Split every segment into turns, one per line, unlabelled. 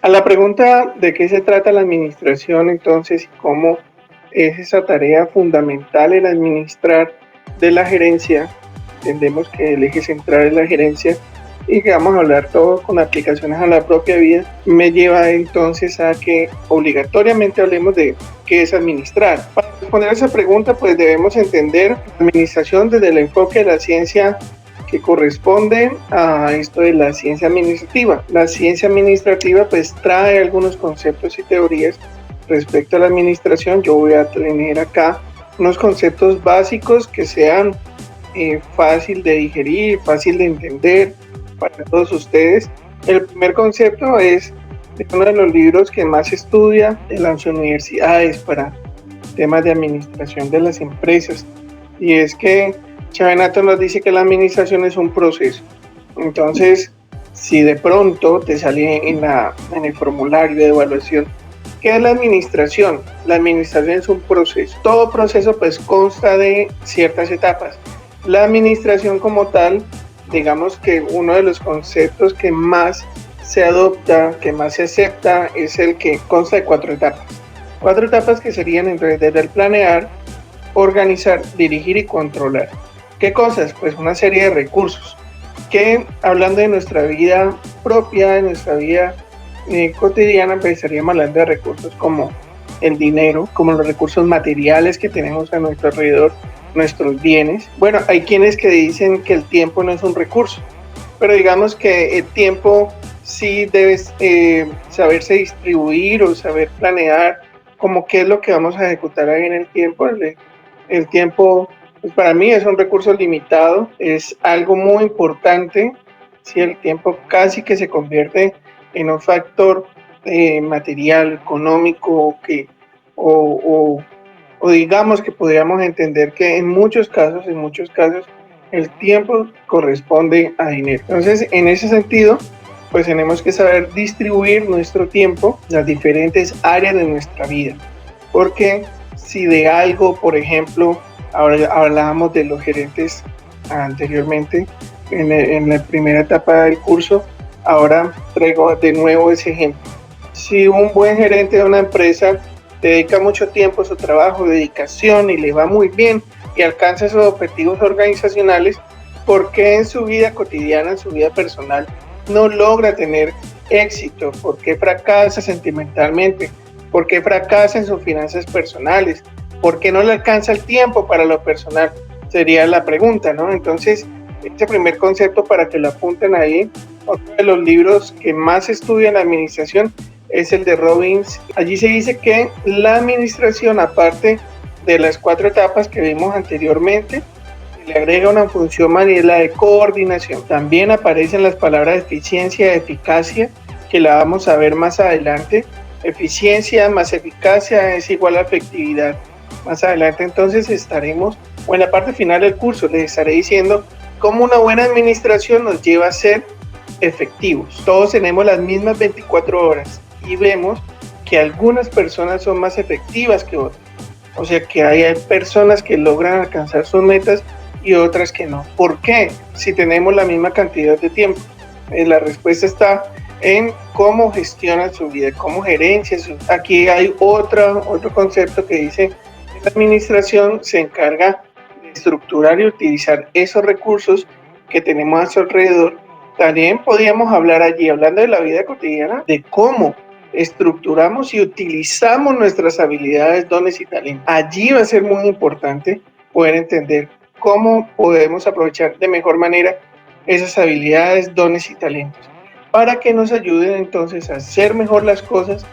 A la pregunta de qué se trata la administración, entonces, y cómo es esa tarea fundamental el administrar de la gerencia, entendemos que el eje central es la gerencia y que vamos a hablar todo con aplicaciones a la propia vida, me lleva entonces a que obligatoriamente hablemos de qué es administrar. Para responder a esa pregunta, pues debemos entender la administración desde el enfoque de la ciencia que corresponde a esto de la ciencia administrativa. La ciencia administrativa pues trae algunos conceptos y teorías respecto a la administración. Yo voy a tener acá unos conceptos básicos que sean fácil de digerir, fácil de entender para todos ustedes. El primer concepto es de uno de los libros que más se estudia en las universidades para temas de administración de las empresas, y es que Chavenato nos dice que la administración es un proceso. Entonces, si de pronto te sale en el formulario de evaluación, ¿qué es la administración? La administración es un proceso. Todo proceso pues consta de ciertas etapas. La administración como tal, digamos que uno de los conceptos que más se adopta, que más se acepta, es el que consta de 4 etapas. 4 etapas que serían entonces desde el planear, organizar, dirigir y controlar. ¿Qué cosas? Pues una serie de recursos que, hablando de nuestra vida propia, de nuestra vida cotidiana, pues estaríamos hablando de recursos como el dinero, como los recursos materiales que tenemos a nuestro alrededor, nuestros bienes. Bueno, hay quienes que dicen que el tiempo no es un recurso, pero digamos que el tiempo sí debe saberse distribuir o saber planear como qué es lo que vamos a ejecutar ahí en el tiempo. El tiempo, pues para mí es un recurso limitado, es algo muy importante. Si el tiempo casi que se convierte en un factor material, económico, o digamos que podríamos entender que en muchos casos, el tiempo corresponde a dinero. Entonces, en ese sentido, pues tenemos que saber distribuir nuestro tiempo en las diferentes áreas de nuestra vida, porque si de algo, por ejemplo, ahora hablábamos de los gerentes anteriormente en la primera etapa del curso, ahora traigo de nuevo ese ejemplo. Si un buen gerente de una empresa dedica mucho tiempo a su trabajo, dedicación, y le va muy bien y alcanza esos objetivos organizacionales, ¿por qué en su vida cotidiana, en su vida personal, no logra tener éxito? ¿Por qué fracasa sentimentalmente? ¿Por qué fracasa en sus finanzas personales? ¿Por qué no le alcanza el tiempo para lo personal? Sería la pregunta, ¿no? Entonces, este primer concepto, para que lo apunten ahí, otro de los libros que más se estudia en la administración es el de Robbins. Allí se dice que la administración, aparte de las 4 etapas que vimos anteriormente, le agrega una función más, y es la de coordinación. También aparecen las palabras eficiencia y eficacia, que la vamos a ver más adelante. Eficiencia más eficacia es igual a efectividad. Más adelante entonces estaremos, o en la parte final del curso, les estaré diciendo cómo una buena administración nos lleva a ser efectivos. Todos tenemos las mismas 24 horas y vemos que algunas personas son más efectivas que otras. O sea que hay personas que logran alcanzar sus metas y otras que no. ¿Por qué? Si tenemos la misma cantidad de tiempo. La respuesta está en cómo gestionan su vida, cómo gerencian su vida. Aquí hay otro concepto que dice que la administración se encarga de estructurar y utilizar esos recursos que tenemos a su alrededor. También podríamos hablar allí, hablando de la vida cotidiana, de cómo estructuramos y utilizamos nuestras habilidades, dones y talentos. Allí va a ser muy importante poder entender cómo podemos aprovechar de mejor manera esas habilidades, dones y talentos, para que nos ayuden entonces a hacer mejor las cosas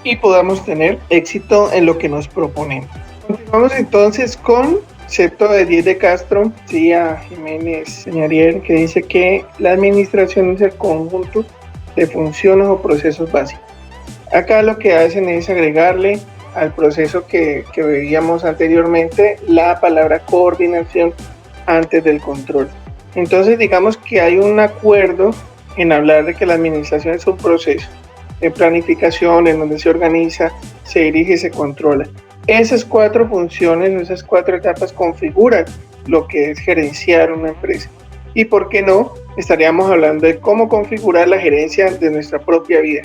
y podamos tener éxito en lo que nos proponemos. Continuamos entonces con concepto de Díez de Castro, Cía Jiménez Señarier, que dice que la administración es el conjunto de funciones o procesos básicos. Acá lo que hacen es agregarle al proceso que veíamos anteriormente la palabra coordinación antes del control. Entonces digamos que hay un acuerdo en hablar de que la administración es un proceso de planificación en donde se organiza, se dirige y se controla. Esas 4 funciones, esas 4 etapas configuran lo que es gerenciar una empresa. Y por qué no, estaríamos hablando de cómo configurar la gerencia de nuestra propia vida.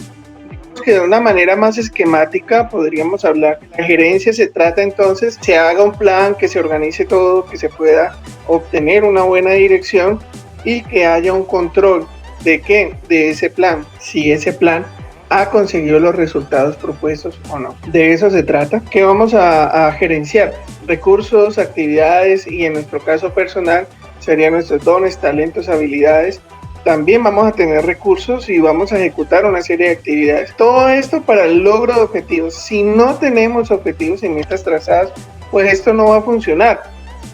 que de una manera más esquemática podríamos hablar. La gerencia se trata entonces, se haga un plan, que se organice todo, que se pueda obtener una buena dirección y que haya un control de qué, de ese plan, si ese plan ha conseguido los resultados propuestos o no. De eso se trata. ¿Qué vamos a gerenciar? Recursos, actividades y en nuestro caso personal serían nuestros dones, talentos, habilidades. También vamos a tener recursos y vamos a ejecutar una serie de actividades. Todo esto para el logro de objetivos. Si no tenemos objetivos y metas trazadas, pues esto no va a funcionar.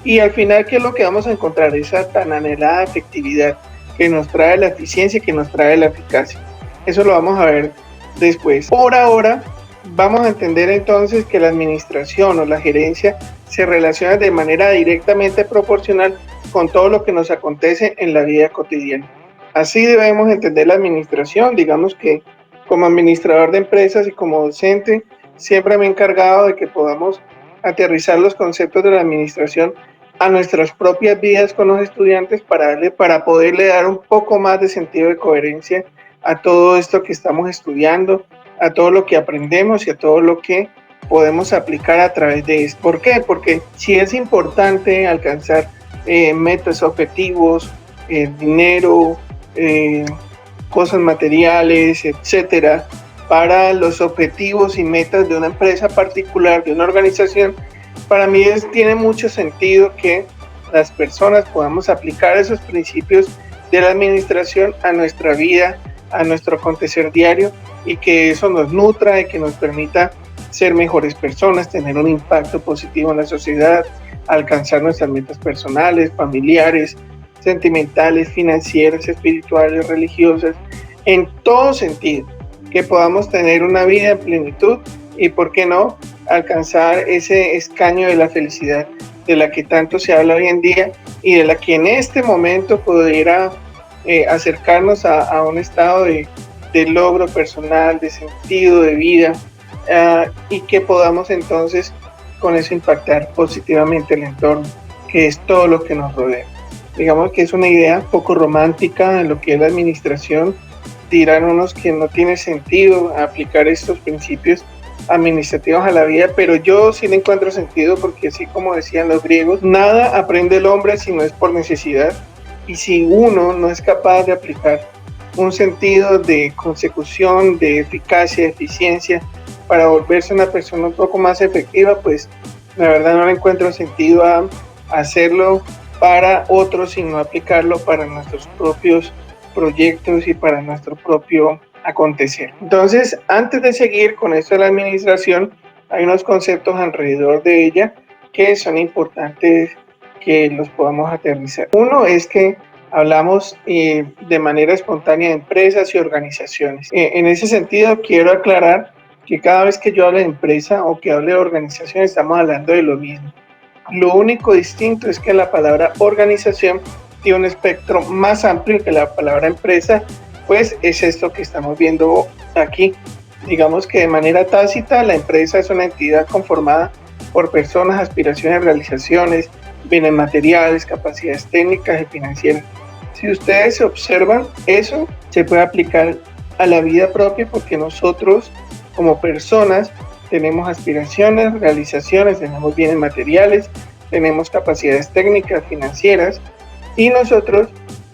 Y al final, ¿qué es lo que vamos a encontrar? Esa tan anhelada efectividad que nos trae la eficiencia, que nos trae la eficacia. Eso lo vamos a ver después. Por ahora, vamos a entender entonces que la administración o la gerencia se relaciona de manera directamente proporcional con todo lo que nos acontece en la vida cotidiana. Así debemos entender la administración. Digamos que como administrador de empresas y como docente, siempre me he encargado de que podamos aterrizar los conceptos de la administración a nuestras propias vidas con los estudiantes para poderle dar un poco más de sentido de coherencia a todo esto que estamos estudiando, a todo lo que aprendemos y a todo lo que podemos aplicar a través de esto. ¿Por qué? Porque si es importante alcanzar metas, objetivos, dinero, cosas materiales, etcétera, para los objetivos y metas de una empresa particular, de una organización, para mí tiene mucho sentido que las personas podamos aplicar esos principios de la administración a nuestra vida, a nuestro acontecer diario, y que eso nos nutra y que nos permita ser mejores personas, tener un impacto positivo en la sociedad, alcanzar nuestras metas personales, familiares, sentimentales, financieras, espirituales, religiosas, en todo sentido, que podamos tener una vida en plenitud y, ¿por qué no?, alcanzar ese escaño de la felicidad de la que tanto se habla hoy en día y de la que en este momento pudiera acercarnos a un estado de logro personal, de sentido de vida, y que podamos entonces con eso impactar positivamente el entorno, que es todo lo que nos rodea. Digamos que es una idea poco romántica en lo que es la administración. Dirán unos que no tiene sentido aplicar estos principios administrativos a la vida, pero yo sí le encuentro sentido, porque así como decían los griegos, nada aprende el hombre si no es por necesidad, y si uno no es capaz de aplicar un sentido de consecución, de eficacia, de eficiencia, para volverse una persona un poco más efectiva, pues la verdad no le encuentro sentido a hacerlo para otros, sino aplicarlo para nuestros propios proyectos y para nuestro propio acontecer. Entonces, antes de seguir con esto de la administración, hay unos conceptos alrededor de ella que son importantes que los podamos aterrizar. Uno es que hablamos de manera espontánea de empresas y organizaciones. En ese sentido, quiero aclarar que cada vez que yo hable de empresa o que hable de organización, estamos hablando de lo mismo. Lo único distinto es que la palabra organización tiene un espectro más amplio que la palabra empresa, pues es esto que estamos viendo aquí. Digamos que de manera tácita, la empresa es una entidad conformada por personas, aspiraciones, realizaciones, bienes materiales, capacidades técnicas y financieras. Si ustedes observan, eso se puede aplicar a la vida propia, porque nosotros como personas tenemos aspiraciones, realizaciones, tenemos bienes materiales, tenemos capacidades técnicas, financieras, y nosotros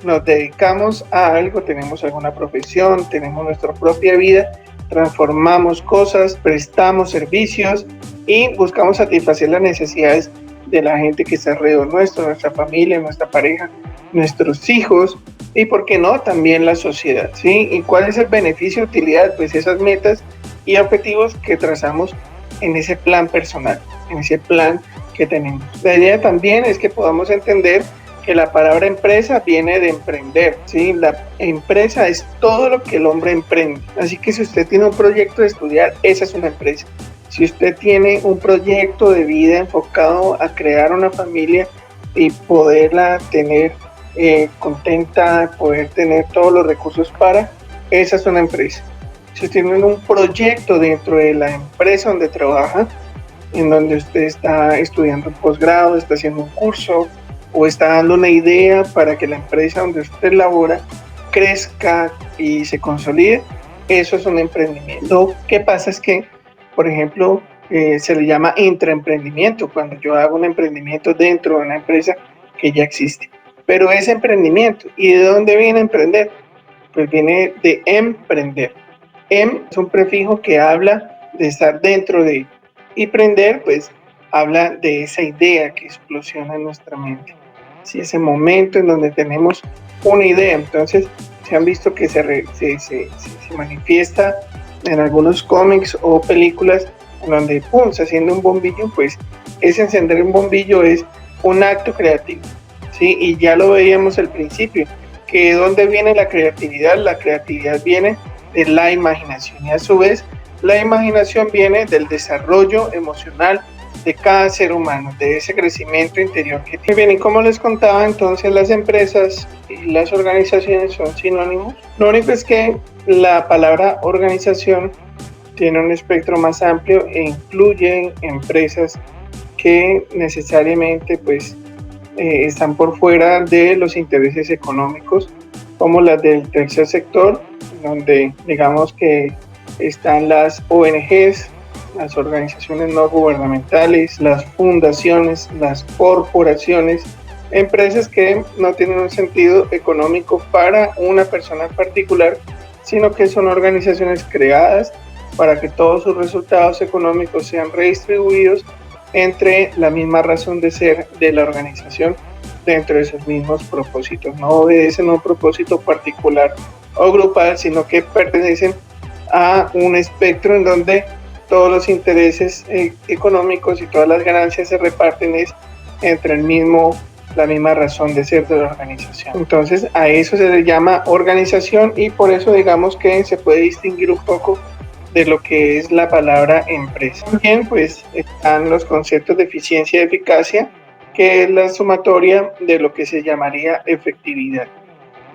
nos dedicamos a algo, tenemos alguna profesión, tenemos nuestra propia vida, transformamos cosas, prestamos servicios y buscamos satisfacer las necesidades de la gente que está alrededor nuestro, nuestra familia, nuestra pareja, nuestros hijos y, ¿por qué no?, también la sociedad, ¿sí? ¿Y cuál es el beneficio, utilidad? Pues esas metas y objetivos que trazamos en ese plan personal, en ese plan que tenemos. La idea también es que podamos entender que la palabra empresa viene de emprender, ¿sí? La empresa es todo lo que el hombre emprende. Así que si usted tiene un proyecto de estudiar, esa es una empresa. Si usted tiene un proyecto de vida enfocado a crear una familia y poderla tener contenta, poder tener todos los recursos para, esa es una empresa. Si usted tiene un proyecto dentro de la empresa donde trabaja, en donde usted está estudiando un posgrado, está haciendo un curso o está dando una idea para que la empresa donde usted labora crezca y se consolide, eso es un emprendimiento. Lo que pasa es que, por ejemplo, se le llama intraemprendimiento cuando yo hago un emprendimiento dentro de una empresa que ya existe. Pero es emprendimiento. ¿Y de dónde viene emprender? Pues viene de emprender. Es un prefijo que habla de estar dentro de, y prender pues habla de esa idea que explosiona en nuestra mente. ¿Sí? Ese momento en donde tenemos una idea. Entonces se han visto que se manifiesta en algunos cómics o películas en donde pum, se enciende un bombillo. Pues ese encender un bombillo es un acto creativo, ¿sí? Y ya lo veíamos al principio, que ¿de dónde viene la creatividad? La creatividad viene de la imaginación, y a su vez la imaginación viene del desarrollo emocional de cada ser humano, de ese crecimiento interior que tiene. Bien, y como les contaba, entonces las empresas y las organizaciones son sinónimos. Lo único es que la palabra organización tiene un espectro más amplio e incluye empresas que necesariamente pues están por fuera de los intereses económicos, como las del tercer sector, donde digamos que están las ONGs, las organizaciones no gubernamentales, las fundaciones, las corporaciones, empresas que no tienen un sentido económico para una persona en particular, sino que son organizaciones creadas para que todos sus resultados económicos sean redistribuidos entre la misma razón de ser de la organización dentro de esos mismos propósitos. No obedecen a un propósito particular o grupal, sino que pertenecen a un espectro en donde todos los intereses económicos y todas las ganancias se reparten entre la misma razón de ser de la organización. Entonces a eso se le llama organización, y por eso digamos que se puede distinguir un poco de lo que es la palabra empresa. También pues están los conceptos de eficiencia y eficacia, que es la sumatoria de lo que se llamaría efectividad.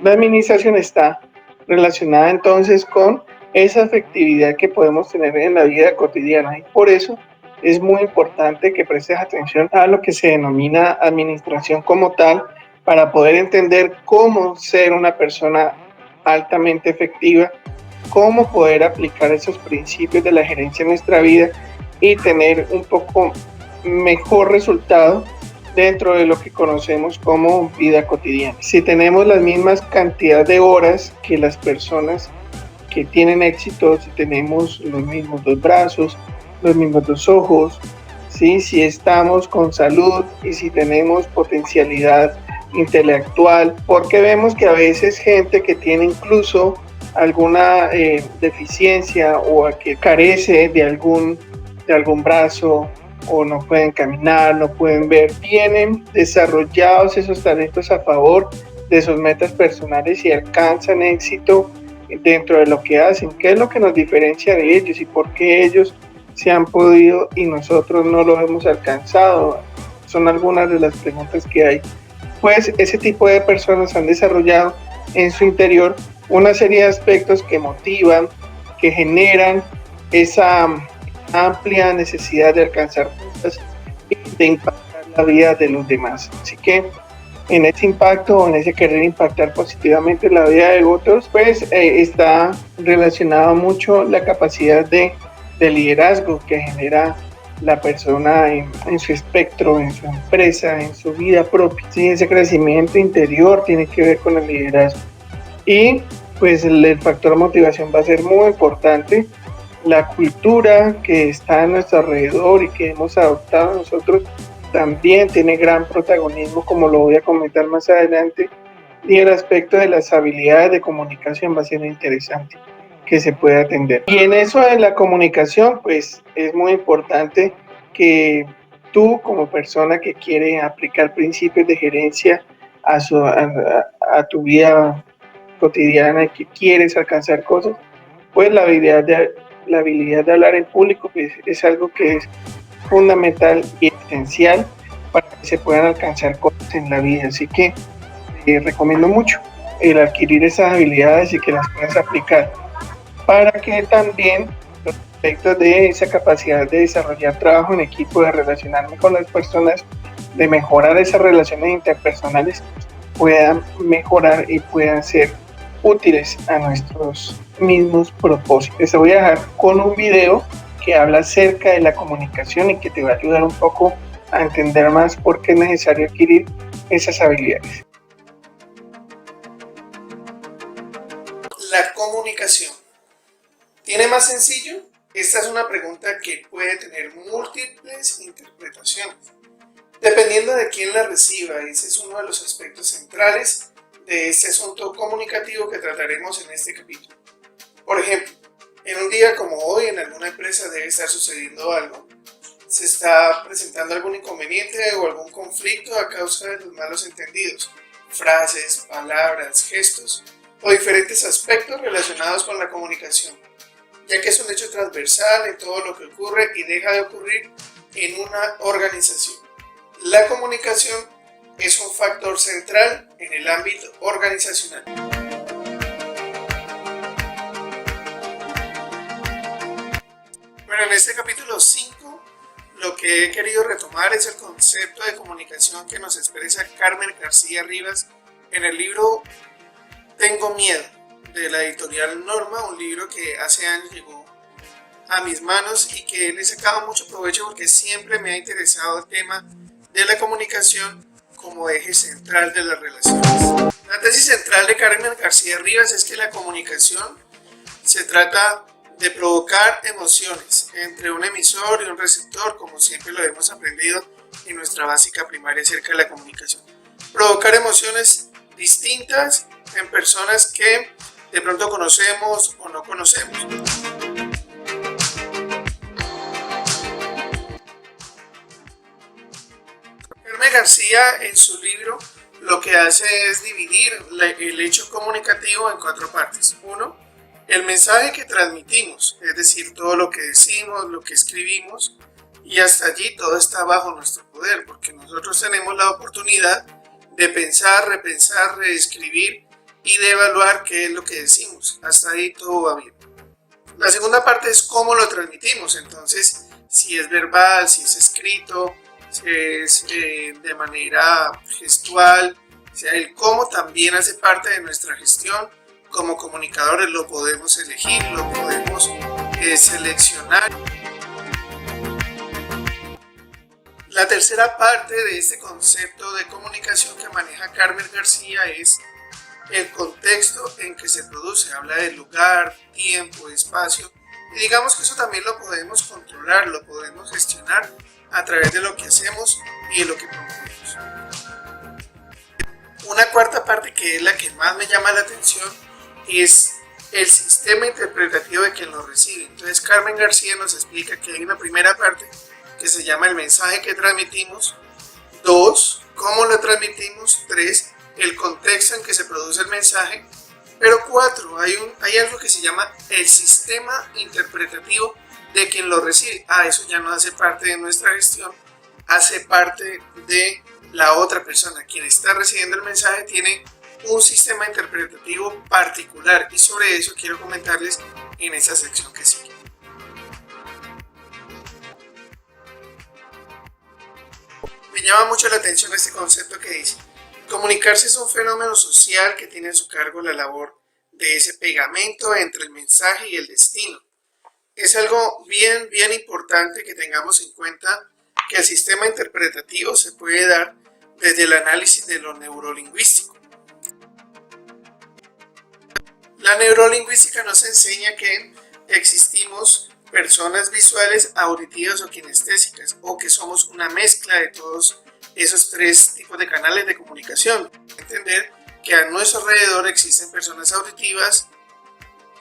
La administración está relacionada entonces con esa efectividad que podemos tener en la vida cotidiana, y por eso es muy importante que prestes atención a lo que se denomina administración como tal, para poder entender cómo ser una persona altamente efectiva, cómo poder aplicar esos principios de la gerencia en nuestra vida y tener un poco mejor resultado dentro de lo que conocemos como vida cotidiana. Si tenemos las mismas cantidad de horas que las personas que tienen éxito, si tenemos los mismos dos brazos, los mismos dos ojos, ¿sí? Si estamos con salud y si tenemos potencialidad intelectual, porque vemos que a veces gente que tiene incluso alguna deficiencia o que carece de algún brazo, o no pueden caminar, no pueden ver, tienen desarrollados esos talentos a favor de sus metas personales y alcanzan éxito dentro de lo que hacen. ¿Qué es lo que nos diferencia de ellos y por qué ellos se han podido y nosotros no lo hemos alcanzado? Son algunas de las preguntas que hay. Pues ese tipo de personas han desarrollado en su interior una serie de aspectos que motivan, que generan esa amplia necesidad de alcanzar cosas y de impactar la vida de los demás. Así que en ese impacto, en ese querer impactar positivamente la vida de otros, pues está relacionado mucho la capacidad de liderazgo que genera la persona en su espectro, en su empresa, en su vida propia. Sí, ese crecimiento interior tiene que ver con el liderazgo. Y pues el factor motivación va a ser muy importante. La cultura que está a nuestro alrededor y que hemos adoptado nosotros también tiene gran protagonismo, como lo voy a comentar más adelante, y el aspecto de las habilidades de comunicación va a ser interesante que se pueda atender. Y en eso de la comunicación, pues es muy importante que tú, como persona que quiere aplicar principios de gerencia a tu vida cotidiana y que quieres alcanzar cosas, pues la habilidad de hablar en público pues, es algo que es fundamental y esencial para que se puedan alcanzar cosas en la vida. Así que recomiendo mucho el adquirir esas habilidades y que las puedas aplicar, para que también los aspectos de esa capacidad de desarrollar trabajo en equipo, de relacionarme con las personas, de mejorar esas relaciones interpersonales, puedan mejorar y puedan ser útiles a nuestros mismos propósitos. Te voy a dejar con un video que habla acerca de la comunicación y que te va a ayudar un poco a entender más por qué es necesario adquirir esas habilidades. La comunicación. ¿Tiene más sencillo? Esta es una pregunta que puede tener múltiples interpretaciones, dependiendo de quién la reciba. Ese es uno de los aspectos centrales de este asunto comunicativo que trataremos en este capítulo. Por ejemplo, en un día como hoy en alguna empresa debe estar sucediendo algo. Se está presentando algún inconveniente o algún conflicto a causa de los malos entendidos, frases, palabras, gestos o diferentes aspectos relacionados con la comunicación, ya que es un hecho transversal en todo lo que ocurre y deja de ocurrir en una organización. La comunicación es un factor central en el ámbito organizacional. Bueno, en este capítulo 5 lo que he querido retomar es el concepto de comunicación que nos expresa Carmen García Rivas en el libro Tengo Miedo, de la editorial Norma, un libro que hace años llegó a mis manos y que le he sacado mucho provecho porque siempre me ha interesado el tema de la comunicación como eje central de las relaciones. La tesis central de Carmen García Rivas es que la comunicación se trata de provocar emociones entre un emisor y un receptor, como siempre lo hemos aprendido en nuestra básica primaria acerca de la comunicación. Provocar emociones distintas en personas que de pronto conocemos o no conocemos. Carmen García en su libro lo que hace es dividir el hecho comunicativo en 4 partes. 1. El mensaje que transmitimos, es decir, todo lo que decimos, lo que escribimos, y hasta allí todo está bajo nuestro poder, porque nosotros tenemos la oportunidad de pensar, repensar, reescribir y de evaluar qué es lo que decimos. Hasta ahí todo va bien. La segunda parte es cómo lo transmitimos, entonces si es verbal, si es escrito, si es de manera gestual, o sea, el cómo también hace parte de nuestra gestión. Como comunicadores lo podemos elegir, lo podemos seleccionar. La tercera parte de este concepto de comunicación que maneja Carmen García es el contexto en que se produce. Habla de lugar, tiempo, espacio, y digamos que eso también lo podemos controlar, lo podemos gestionar a través de lo que hacemos y de lo que promovemos. Una cuarta parte, que es la que más me llama la atención, es el sistema interpretativo de quien lo recibe. Entonces Carmen García nos explica que hay una primera parte que se llama el mensaje que transmitimos. 2. Cómo lo transmitimos. 3. El contexto en que se produce el mensaje. Pero 4. Hay algo que se llama el sistema interpretativo de quien lo recibe. Eso ya no hace parte de nuestra gestión, hace parte de la otra persona. Quien está recibiendo el mensaje tiene un sistema interpretativo particular, y sobre eso quiero comentarles en esta sección que sigue. Me llama mucho la atención este concepto que dice: comunicarse es un fenómeno social que tiene a su cargo la labor de ese pegamento entre el mensaje y el destino. Es algo bien importante que tengamos en cuenta que el sistema interpretativo se puede dar desde el análisis de lo neurolingüístico. La neurolingüística nos enseña que existimos personas visuales, auditivas o kinestésicas, o que somos una mezcla de todos esos 3 tipos de canales de comunicación. Entender que a nuestro alrededor existen personas auditivas,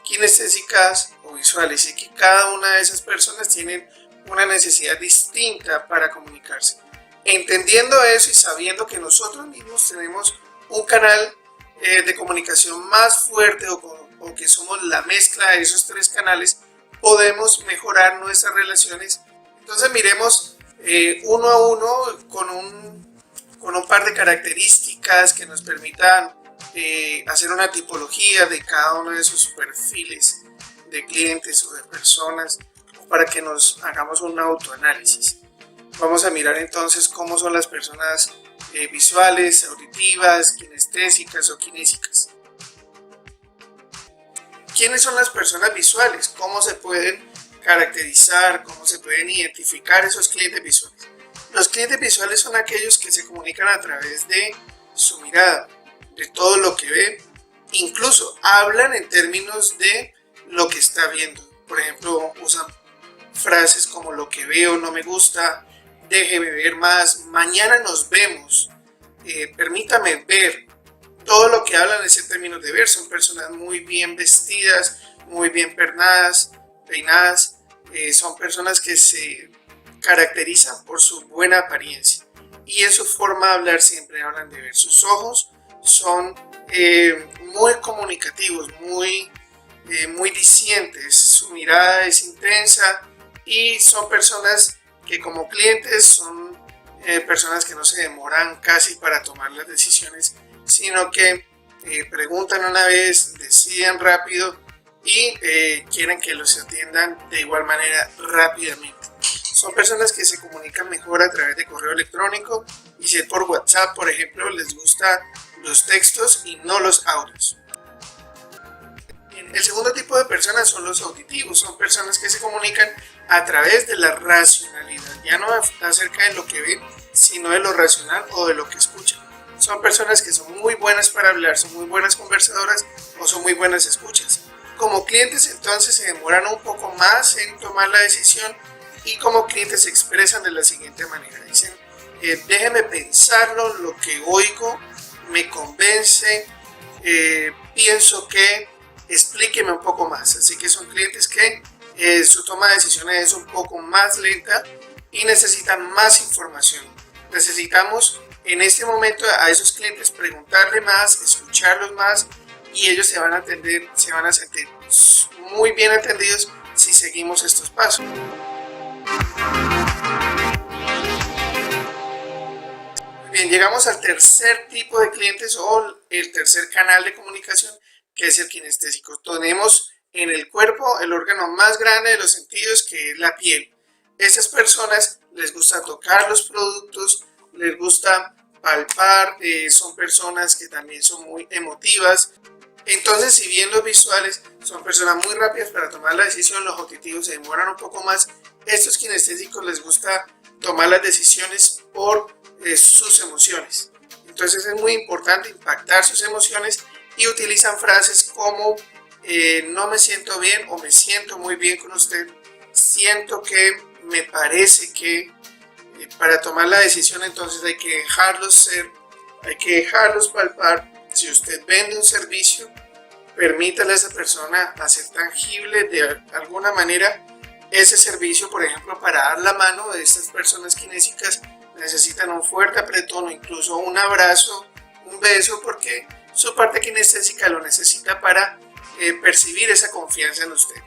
kinestésicas o visuales, y que cada una de esas personas tienen una necesidad distinta para comunicarse. Entendiendo eso y sabiendo que nosotros mismos tenemos un canal de comunicación más fuerte, o que somos la mezcla de esos 3 canales, podemos mejorar nuestras relaciones. Entonces miremos uno a uno con un par de características que nos permitan hacer una tipología de cada uno de esos perfiles de clientes o de personas, para que nos hagamos un autoanálisis. Vamos a mirar entonces cómo son las personas visuales, auditivas, kinestésicas o kinésicas.
¿Quiénes son las personas visuales? ¿Cómo se pueden caracterizar? ¿Cómo se pueden identificar esos clientes visuales? Los clientes visuales son aquellos que se comunican a través de su mirada, de todo lo que ve, incluso hablan en términos de lo que está viendo. Por ejemplo, usan frases como lo que veo no me gusta, déjeme ver más, mañana nos vemos, permítame ver. Todo lo que hablan es en términos de ver. Son personas muy bien vestidas, muy bien peinadas. Son personas que se caracterizan por su buena apariencia. Y en su forma de hablar siempre hablan de ver. Sus ojos son muy comunicativos, muy dicientes. Su mirada es intensa y son personas que como clientes son personas que no se demoran casi para tomar las decisiones, sino que preguntan una vez, deciden rápido y quieren que los atiendan de igual manera rápidamente. Son personas que se comunican mejor a través de correo electrónico, y si es por WhatsApp, por ejemplo, les gustan los textos y no los audios. El segundo tipo de personas son los auditivos. Son personas que se comunican a través de la racionalidad, ya no acerca de lo que ven, sino de lo racional o de lo que escuchan. Son personas que son muy buenas para hablar, son muy buenas conversadoras o son muy buenas escuchas. Como clientes entonces se demoran un poco más en tomar la decisión, y como clientes se expresan de la siguiente manera. Dicen, déjeme pensarlo, lo que oigo me convence, pienso que, explíqueme un poco más. Así que son clientes que su toma de decisiones es un poco más lenta y necesitan más información. Necesitamos en este momento a esos clientes preguntarle más, escucharlos más, y ellos se van a sentir muy bien atendidos si seguimos estos pasos. Muy bien, llegamos al tercer tipo de clientes o el tercer canal de comunicación, que es el kinestésico. Tenemos en el cuerpo el órgano más grande de los sentidos, que es la piel. Estas personas les gusta tocar los productos, les gusta palpar, son personas que también son muy emotivas. Entonces, si bien los visuales son personas muy rápidas para tomar la decisión, los auditivos se demoran un poco más. Estos kinestésicos les gusta tomar las decisiones por sus emociones. Entonces es muy importante impactar sus emociones, y utilizan frases como no me siento bien o me siento muy bien con usted, siento que, me parece que. Para tomar la decisión entonces hay que dejarlos ser, hay que dejarlos palpar. Si usted vende un servicio, permítale a esa persona hacer tangible de alguna manera ese servicio. Por ejemplo, para dar la mano, de estas personas kinésicas necesitan un fuerte apretón o incluso un abrazo, un beso, porque su parte kinestésica lo necesita para percibir esa confianza en usted.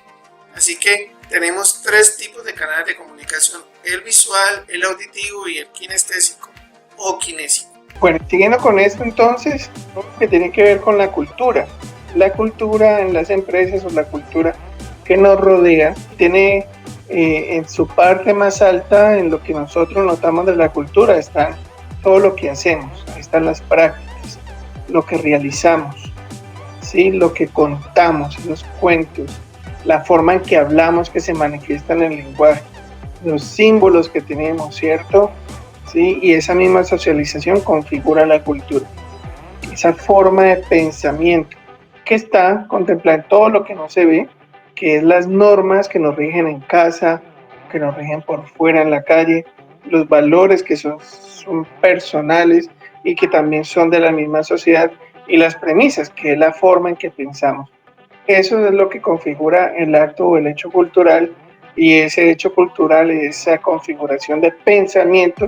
Así que tenemos tres tipos de canales de comunicación: el visual, el auditivo y el kinestésico o kinésico.
Bueno, siguiendo con esto entonces, que tiene que ver con la cultura. La cultura en las empresas, o la cultura que nos rodea, tiene en su parte más alta, en lo que nosotros notamos de la cultura, está todo lo que hacemos, ahí están las prácticas, lo que realizamos, ¿sí? Lo que contamos, los cuentos, la forma en que hablamos, que se manifiesta en el lenguaje, los símbolos que tenemos, ¿cierto? ¿Sí? Y esa misma socialización configura la cultura. Esa forma de pensamiento que está contemplada en todo lo que no se ve, que es las normas que nos rigen en casa, que nos rigen por fuera en la calle, los valores que son personales y que también son de la misma sociedad, y las premisas, que es la forma en que pensamos. Eso es lo que configura el acto o el hecho cultural, y ese hecho cultural, esa configuración de pensamiento,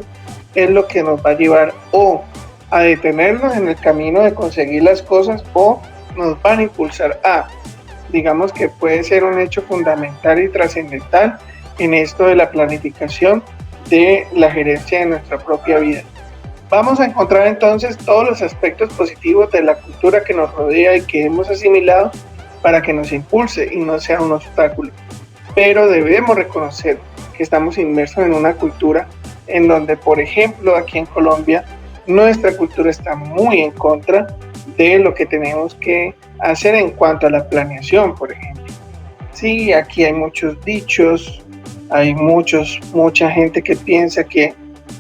es lo que nos va a llevar o a detenernos en el camino de conseguir las cosas, o nos van a impulsar a, digamos que puede ser un hecho fundamental y trascendental en esto de la planificación de la gerencia de nuestra propia vida. Vamos a encontrar entonces todos los aspectos positivos de la cultura que nos rodea y que hemos asimilado para que nos impulse y no sea un obstáculo. Pero debemos reconocer que estamos inmersos en una cultura en donde, por ejemplo, aquí en Colombia, nuestra cultura está muy en contra de lo que tenemos que hacer en cuanto a la planeación, por ejemplo. Sí, aquí hay muchos dichos, hay mucha gente que piensa que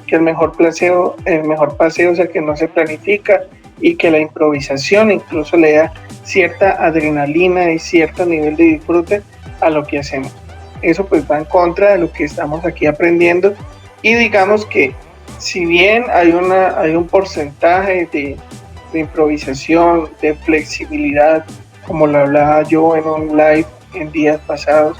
el mejor paseo es el que no se planifica y que la improvisación incluso le da cierta adrenalina y cierto nivel de disfrute a lo que hacemos. Eso pues va en contra de lo que estamos aquí aprendiendo y digamos que si bien hay un porcentaje de improvisación, de flexibilidad, como lo hablaba yo en un live en días pasados,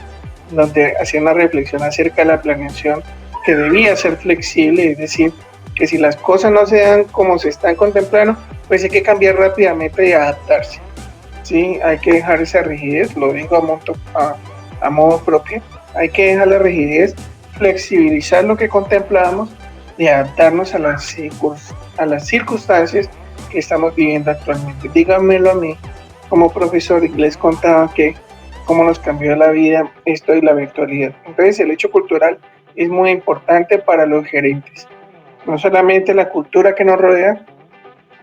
donde hacía una reflexión acerca de la planeación que debía ser flexible, es decir, que si las cosas no se dan como se están contemplando, pues hay que cambiar rápidamente y adaptarse. Sí, hay que dejar esa rigidez, lo digo a modo propio, hay que dejar la rigidez, flexibilizar lo que contemplamos y adaptarnos a las circunstancias que estamos viviendo actualmente. Díganmelo a mí como profesor, y les contaba que cómo nos cambió la vida esto y la virtualidad. Entonces el hecho cultural es muy importante para los gerentes. No solamente la cultura que nos rodea,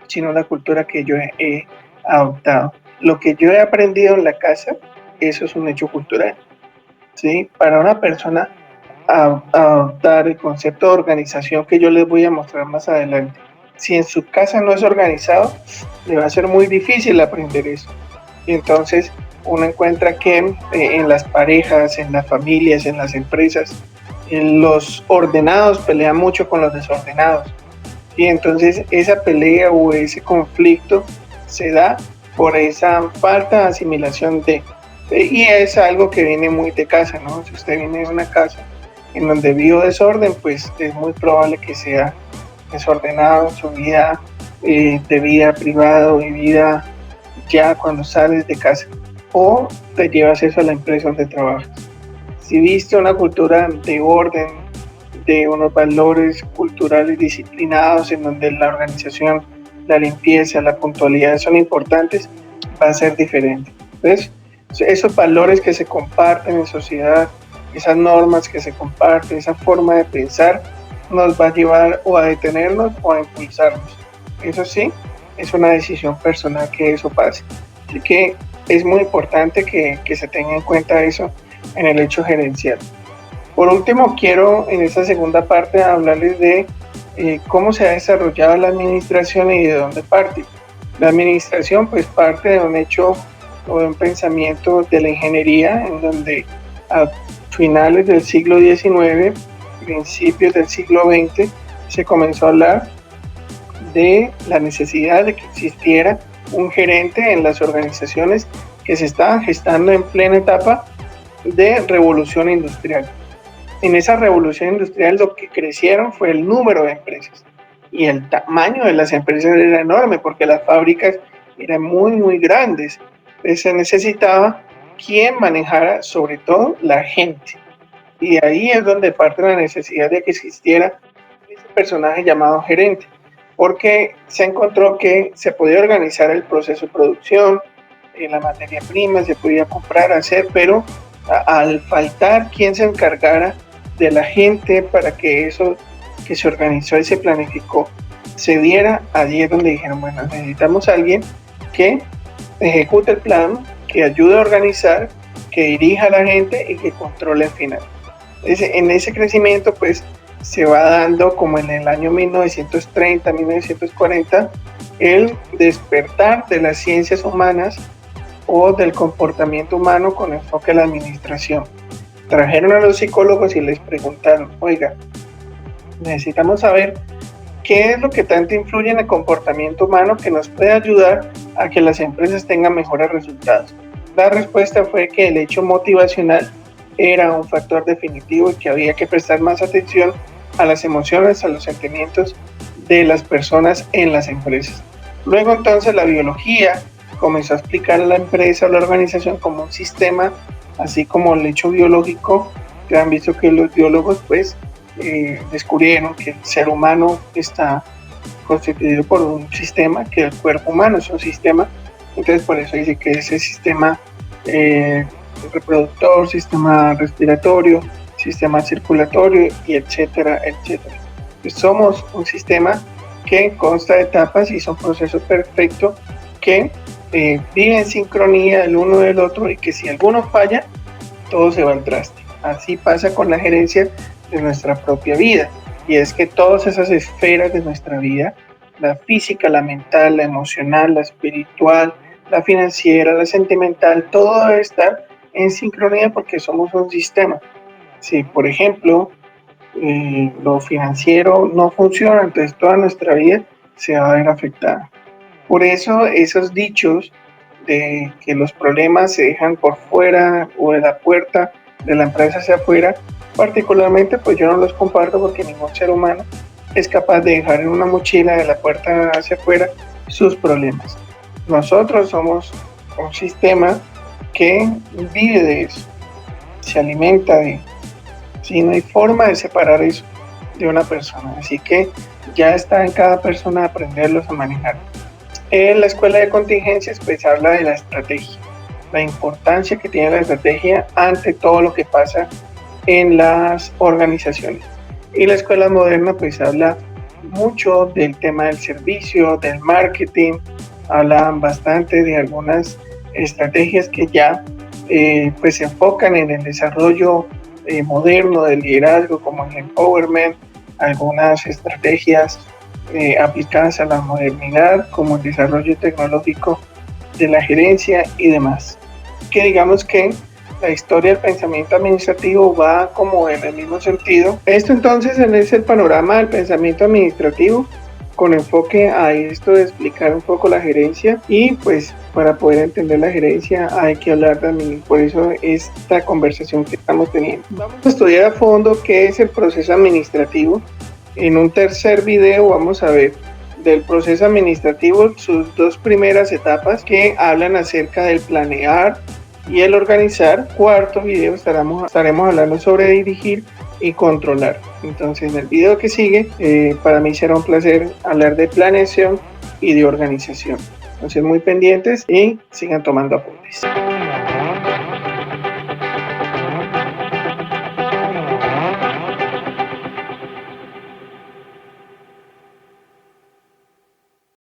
sino la cultura que yo he adoptado. Lo que yo he aprendido en la casa, eso es un hecho cultural. ¿Sí? Para una persona adoptar el concepto de organización que yo les voy a mostrar más adelante, si en su casa no es organizado, le va a ser muy difícil aprender eso. Y entonces uno encuentra que en las parejas, en las familias, en las empresas, los ordenados pelean mucho con los desordenados. Y entonces esa pelea o ese conflicto se da por esa falta de asimilación y es algo que viene muy de casa, ¿no? Si usted viene de una casa en donde vio desorden, pues es muy probable que sea desordenado su vida de vida privada y vida ya cuando sales de casa, o te llevas eso a la empresa donde trabajas. Si viste una cultura de orden, de unos valores culturales disciplinados en donde la organización, la limpieza, la puntualidad son importantes, va a ser diferente. Entonces, esos valores que se comparten en sociedad, esas normas que se comparten, esa forma de pensar, nos va a llevar o a detenernos o a impulsarnos. Eso sí, es una decisión personal que eso pase. Así que es muy importante que se tenga en cuenta eso en el hecho gerencial. Por último, quiero en esta segunda parte hablarles de cómo se ha desarrollado la administración y de dónde parte. La administración pues parte de un hecho o de un pensamiento de la ingeniería en donde a finales del siglo XIX, principios del siglo XX, se comenzó a hablar de la necesidad de que existiera un gerente en las organizaciones que se estaban gestando en plena etapa de revolución industrial. En esa revolución industrial lo que crecieron fue el número de empresas y el tamaño de las empresas era enorme porque las fábricas eran muy grandes. Entonces se necesitaba quien manejara sobre todo la gente. Y ahí es donde parte la necesidad de que existiera ese personaje llamado gerente, porque se encontró que se podía organizar el proceso de producción, la materia prima, se podía comprar, hacer, pero al faltar quien se encargara de la gente para que eso que se organizó y se planificó se diera, allí es donde dijeron, bueno, necesitamos a alguien que ejecute el plan, que ayude a organizar, que dirija a la gente y que controle el final. En ese crecimiento pues se va dando como en el año 1930, 1940, el despertar de las ciencias humanas o del comportamiento humano con enfoque a la administración. Trajeron a los psicólogos y les preguntaron, oiga, necesitamos saber qué es lo que tanto influye en el comportamiento humano que nos puede ayudar a que las empresas tengan mejores resultados. La respuesta fue que el hecho motivacional era un factor definitivo y que había que prestar más atención a las emociones, a los sentimientos de las personas en las empresas. Luego entonces la biología comenzó a explicar a la empresa o la organización como un sistema, así como el hecho biológico, que han visto que los biólogos pues descubrieron que el ser humano está constituido por un sistema, que el cuerpo humano es un sistema, entonces por eso dice que ese sistema reproductor, sistema respiratorio, sistema circulatorio y etcétera, etcétera. Pues somos un sistema que consta de etapas y son procesos perfectos que vive en sincronía el uno del otro y que si alguno falla, todo se va al traste. Así pasa con la gerencia de nuestra propia vida. Y es que todas esas esferas de nuestra vida, la física, la mental, la emocional, la espiritual, la financiera, la sentimental, todo debe estar en sincronía porque somos un sistema. Si, por ejemplo, lo financiero no funciona, entonces toda nuestra vida se va a ver afectada. Por eso esos dichos de que los problemas se dejan por fuera o de la puerta de la empresa hacia afuera, particularmente pues yo no los comparto porque ningún ser humano es capaz de dejar en una mochila de la puerta hacia afuera sus problemas. Nosotros somos un sistema que vive de eso, se alimenta de. Sí, no hay forma de separar eso de una persona, así que ya está en cada persona aprenderlos a manejar. En la escuela de contingencias pues habla de la estrategia, la importancia que tiene la estrategia ante todo lo que pasa en las organizaciones. Y la escuela moderna pues habla mucho del tema del servicio, del marketing, hablan bastante de algunas estrategias que ya pues se enfocan en el desarrollo moderno del liderazgo, como el empowerment, algunas estrategias aplicadas a la modernidad, como el desarrollo tecnológico de la gerencia y demás. Que digamos que la historia del pensamiento administrativo va como en el mismo sentido. Esto entonces es el panorama del pensamiento administrativo con enfoque a esto de explicar un poco la gerencia, y pues para poder entender la gerencia hay que hablar también, por eso esta conversación que estamos teniendo. Vamos a estudiar a fondo qué es el proceso administrativo. En un tercer video vamos a ver del proceso administrativo sus dos primeras etapas que hablan acerca del planear y el organizar. Cuarto video estaremos hablando sobre dirigir y controlar. Entonces en el video que sigue para mí será un placer hablar de planeación y de organización. Entonces muy pendientes y sigan tomando apuntes.